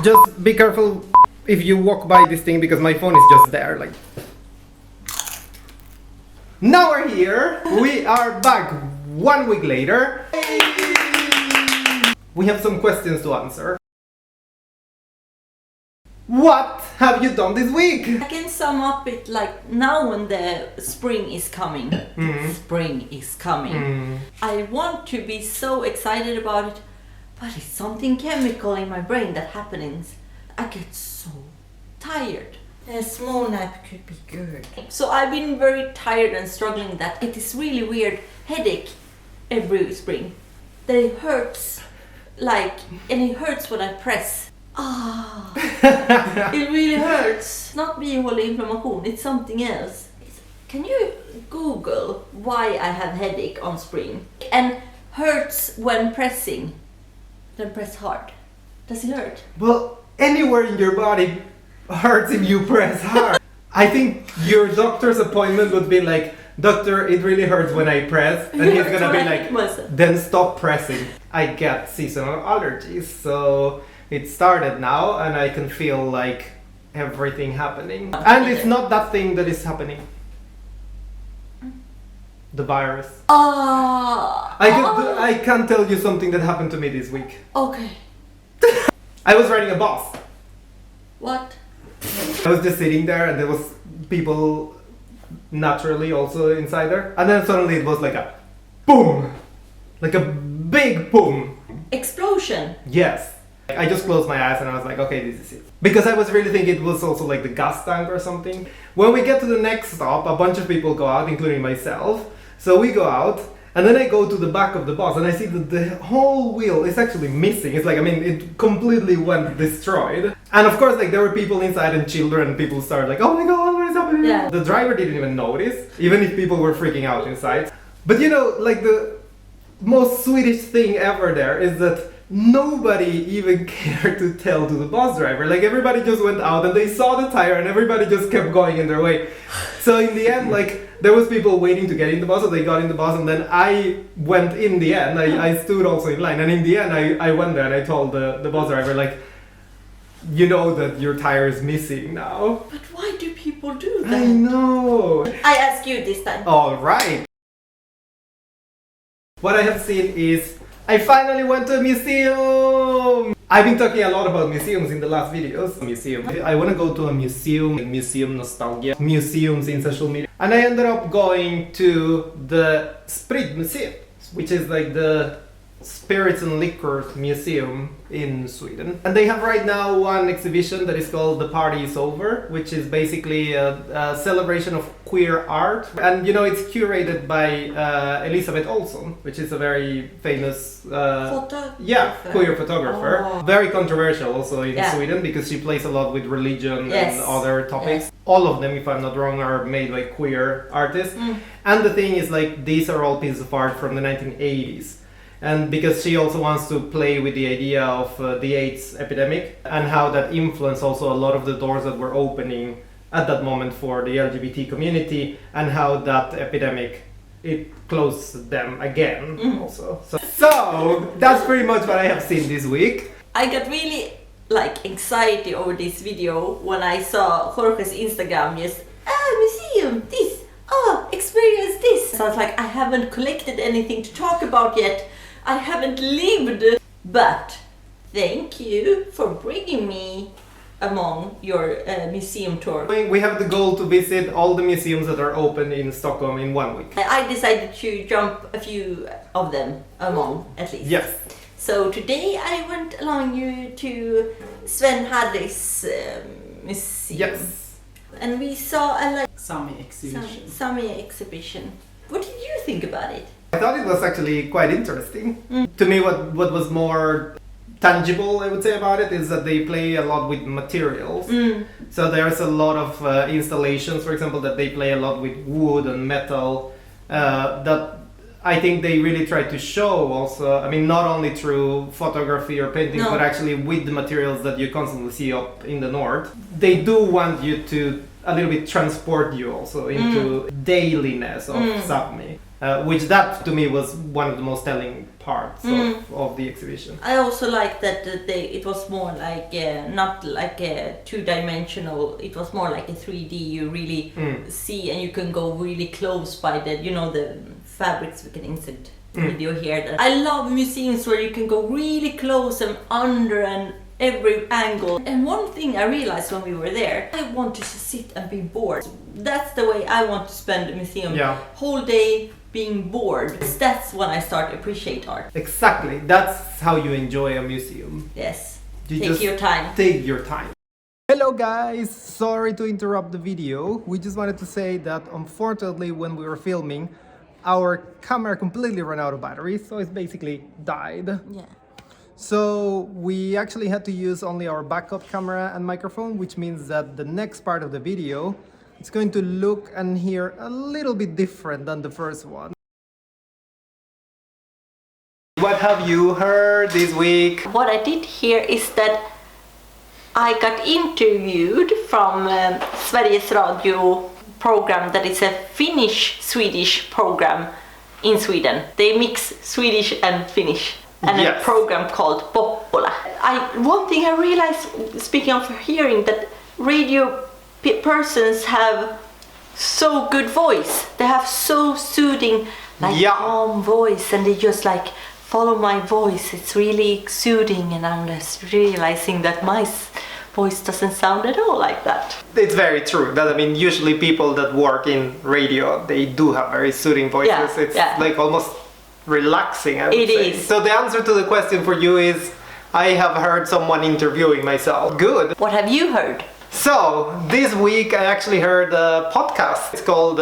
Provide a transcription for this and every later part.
Just be careful if you walk by this thing because my phone is just there, like. Now we're here. We are back 1 week later. We have some questions to answer. What have you done this week? I can sum up it like now when the spring is coming. Spring is coming. I want to be so excited about it, but it's something chemical in my brain that happens. I get so tired. A small nap could be good. So I've been very tired and struggling that it is really weird headache every spring. That it hurts and it hurts when I press. It really hurts. Not bihåleinflammation, it's something else. Can you Google why I have headache on spring? And hurts when pressing. Then press hard. Does it hurt? Well, anywhere in your body hurts if you press hard. I think your doctor's appointment would be like, doctor, it really hurts when I press. And he's gonna be like, then stop pressing. I get seasonal allergies, so it started now and I can feel like everything happening. And it's not that thing that is happening. The virus. I can tell you something that happened to me this week. Okay. I was riding a bus. What? I was just sitting there and there was people naturally also inside there. And then suddenly it was like a boom. Like a big boom. Explosion. Yes. I just closed my eyes and I was like, okay, this is it. Because I was really thinking it was also like the gas tank or something. When we get to the next stop, a bunch of people go out, including myself. So we go out and then I go to the back of the bus and I see that the whole wheel is actually missing. It's like, it completely went destroyed. And of course, like there were people inside and children and people started like, oh my God, what is happening? Yeah. The driver didn't even notice, even if people were freaking out inside. But like the most Swedish thing ever there is that nobody even cared to tell to the bus driver. Like everybody just went out and they saw the tire and everybody just kept going in their way. So in the end, like there was people waiting to get in the bus, so they got in the bus and then I went in the end. I stood also in line and in the end I went there and I told the bus driver like, you know that your tire is missing now. But why do people do that? I know. I ask you this time. All right. What I have seen is I finally went to a museum! I've been talking a lot about museums in the last videos. I want to go to a museum nostalgia, museums in social media. And I ended up going to the Sprit Museum, which is like the spirits and liquors museum in Sweden. And they have right now one exhibition that is called The Party Is Over, which is basically a celebration of queer art. And it's curated by Elisabeth Olsson, which is a very famous queer photographer. Very controversial also in Sweden because she plays a lot with religion and other topics. All of them, if I'm not wrong, are made by queer artists. And the thing is, like, these are all pieces of art from the 1980s. And because she also wants to play with the idea of the AIDS epidemic and how that influenced also a lot of the doors that were opening at that moment for the LGBT community and how that epidemic, it closed them again also. So that's pretty much what I have seen this week. I got really anxiety over this video when I saw Jorge's Instagram museum, this, experience this. So I was like, I haven't collected anything to talk about yet. I haven't lived, but thank you for bringing me among your museum tour. We have the goal to visit all the museums that are open in Stockholm in 1 week. I decided to jump a few of them among, at least. Yes. So today I went along you to Sven Harris museum. Yes. And we saw a Sami exhibition. What did you think about it? I thought it was actually quite interesting. To me, what was more tangible, I would say, about it is that they play a lot with materials. So there's a lot of installations, for example, that they play a lot with wood and metal that I think they really try to show also, not only through photography or painting, but actually with the materials that you constantly see up in the north. They do want you to a little bit transport you also into dailiness of Sapmi. Which that to me was one of the most telling parts of the exhibition. I also like that it was more like not like a two-dimensional. It was more like a 3D. You really see, and you can go really close by the fabrics. We can insert video here. That I love museums where you can go really close and under and every angle. And one thing I realized when we were there, I want to sit and be bored. That's the way I want to spend the museum. Yeah. Whole day being bored. That's when I start to appreciate art. Exactly. That's how you enjoy a museum. Yes. You Take just your time. Take your time. Hello guys, sorry to interrupt the video. We just wanted to say that unfortunately when we were filming, our camera completely ran out of battery, so it's basically died. Yeah. So we actually had to use only our backup camera and microphone, which means that the next part of the video, it's going to look and hear a little bit different than the first one. What have you heard this week? What I did here is that I got interviewed from Sveriges Radio program that is a Finnish-Swedish program in Sweden. They mix Swedish and Finnish. And yes. A program called Poppola. One thing I realized, speaking of hearing, that radio persons have so good voice. They have so soothing, calm voice, and they just follow my voice. It's really soothing, and I'm just realizing that my voice doesn't sound at all like that. It's very true. That usually people that work in radio, they do have very soothing voices. It's almost relaxing, I would say. It is. So the answer to the question for you is, I have heard someone interviewing myself. Good. What have you heard? So this week I actually heard a podcast. It's called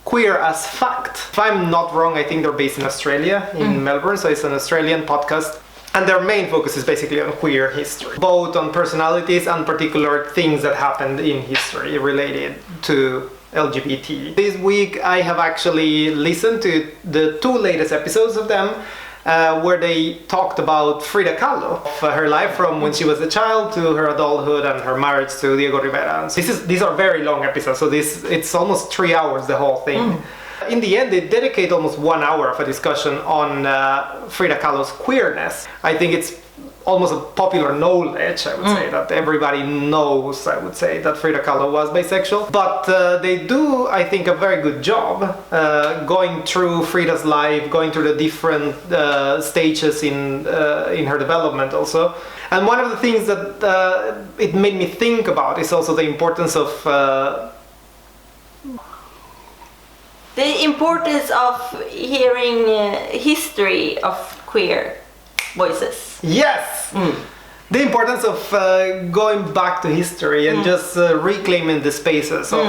Queer as Fact. If I'm not wrong, I think they're based in Australia, in Melbourne. So it's an Australian podcast. And their main focus is basically on queer history, both on personalities and particular things that happened in history related to LGBT. This week I have actually listened to the 2 latest episodes of them where they talked about Frida Kahlo, her life from when she was a child to her adulthood and her marriage to Diego Rivera. So these are very long episodes, so it's almost 3 hours, the whole thing. In the end, they dedicate almost 1 hour of a discussion on Frida Kahlo's queerness. I think it's almost a popular knowledge, I would say, that everybody knows, I would say, that Frida Kahlo was bisexual. But they do, I think, a very good job going through Frida's life, going through the different stages in her development also. And one of the things that it made me think about is also the importance of hearing history of queer voices. Yes! The importance of going back to history and just reclaiming the spaces of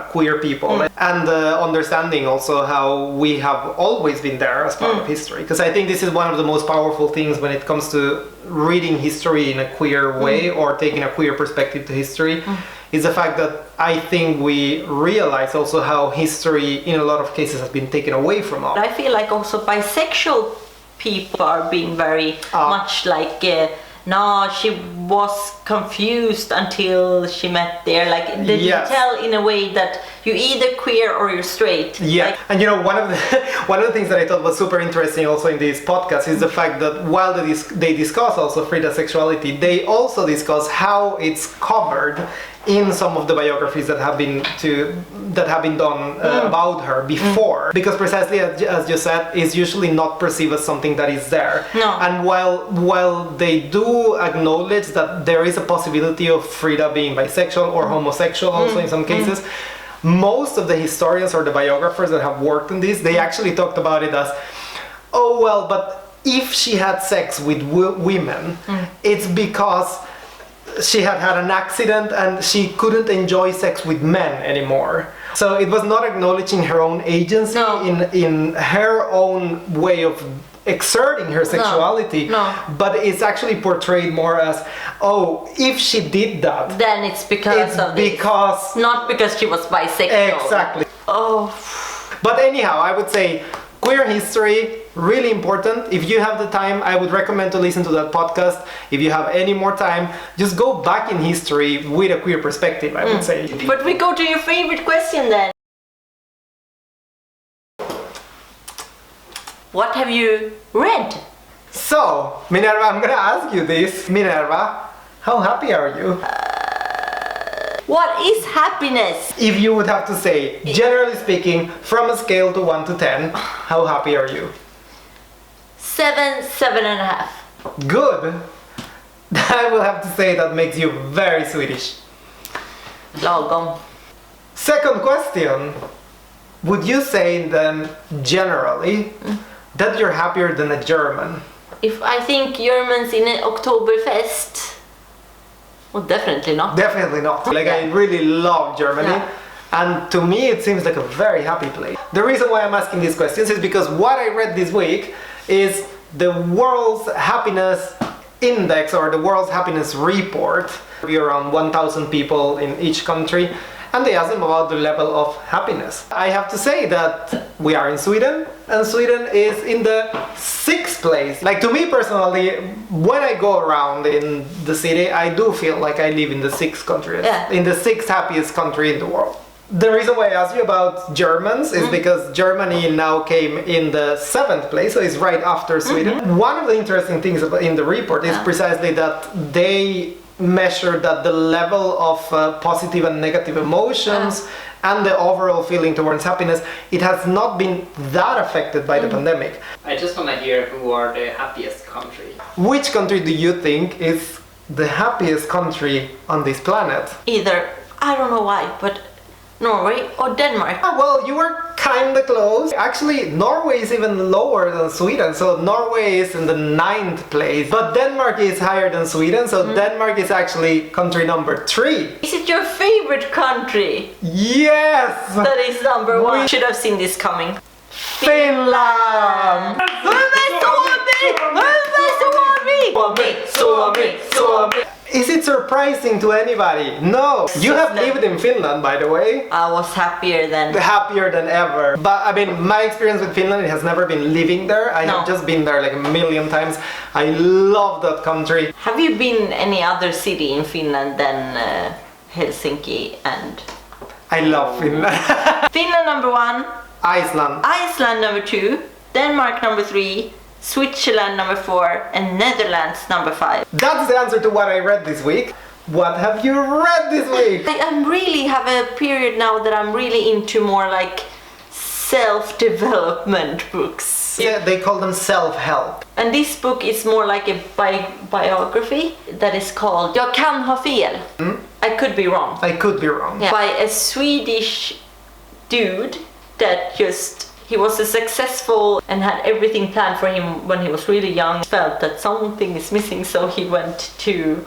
queer people and understanding also how we have always been there as part of history. Because I think this is one of the most powerful things when it comes to reading history in a queer way or taking a queer perspective to history, is the fact that I think we realize also how history in a lot of cases has been taken away from us. I feel like also bisexual people are being very much like no, she was confused until she met there. They tell in a way that you're either queer or you're straight. Yeah, and one of the things that I thought was super interesting also in this podcast is the fact that while they discuss also Frida's sexuality, they also discuss how it's covered in some of the biographies that have been done about her before, because precisely as you said, is usually not perceived as something that is there. No. And while they do acknowledge that there is a possibility of Frida being bisexual or homosexual also in some cases, most of the historians or the biographers that have worked on this, they actually talked about it as, oh well, but if she had sex with women, it's because she had an accident and she couldn't enjoy sex with men anymore. So it was not acknowledging her own agency in her own way of exerting her sexuality, but it's actually portrayed more as, oh, if she did that, then it's because not because she was bisexual. Exactly. Oh. But anyhow, I would say queer history, really important. If you have the time, I would recommend to listen to that podcast. If you have any more time, just go back in history with a queer perspective, I would say. But we go to your favorite question then. What have you read? So, Minerva, I'm gonna ask you this. Minerva, how happy are you? What is happiness? If you would have to say, generally speaking, from a scale to 1 to 10, how happy are you? 7, 7.5. Good. I will have to say that makes you very Swedish. Lagom. Second question. Would you say then, generally, that you're happier than a German? If I think Germans in an Oktoberfest, well, definitely not. Definitely not. Like, I really love Germany. Yeah. And to me, it seems like a very happy place. The reason why I'm asking these questions is because what I read this week is the World's Happiness Index, or the World's Happiness Report. We are around 1,000 people in each country, and they ask them about the level of happiness. I have to say that we are in Sweden, and Sweden is in the 6th place. Like, to me personally, when I go around in the city, I do feel like I live in the 6th country, in the 6th happiest country in the world. The reason why I asked you about Germans is because Germany now came in the 7th place, so it's right after Sweden. One of the interesting things in the report is precisely that they measure that the level of positive and negative emotions and the overall feeling towards happiness, it has not been that affected by the pandemic. I just want to hear who are the happiest country. Which country do you think is the happiest country on this planet? Either, I don't know why, but Norway or Denmark. Ah, well, you were kinda close. Actually, Norway is even lower than Sweden, so Norway is in the 9th place. But Denmark is higher than Sweden, so Denmark is actually country number 3. Is it your favorite country? Yes! That is number 1. Should have seen this coming. Finland! Is it surprising to anybody? No! You have lived in Finland, by the way. I was happier than... Happier than ever. But I mean, my experience with Finland, it has never been living there. I have just been there like a million times. I love that country. Have you been any other city in Finland than Helsinki and... I love Finland. Finland number 1. Iceland. Iceland number 2. Denmark number 3. Switzerland number 4, and Netherlands number 5. That's the answer to what I read this week. What have you read this week? I really have a period now that I'm really into more like self-development books. Yeah, they call them self-help. And this book is more like a biography that is called Jag kan ha fel. I could be wrong. I could be wrong. Yeah. By a Swedish dude that just... He was a successful and had everything planned for him when he was really young. Felt that something is missing, so he went to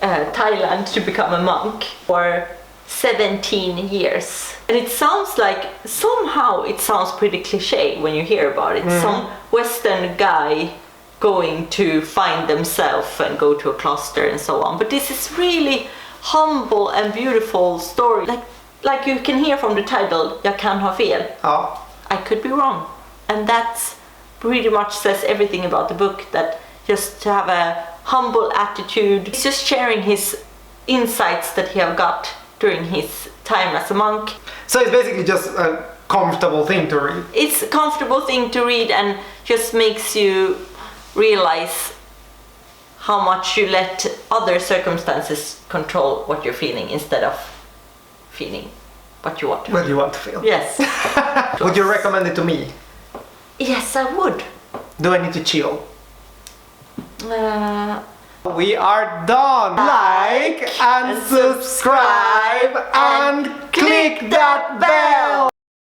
Thailand to become a monk for 17 years. And it sounds like, somehow it sounds pretty cliche when you hear about it. Some Western guy going to find themselves and go to a cloister and so on. But this is really humble and beautiful story. Like you can hear from the title, Jag kan ha fel. Oh. I could be wrong. And that pretty much says everything about the book, that just to have a humble attitude. He's just sharing his insights that he have got during his time as a monk. So it's basically just a comfortable thing to read. It's a comfortable thing to read and just makes you realize how much you let other circumstances control what you're feeling instead of feeling what you want to feel. What you want to feel. Yes. Would you recommend it to me? Yes, I would. Do I need to chill? We are done. Like and subscribe and click that bell.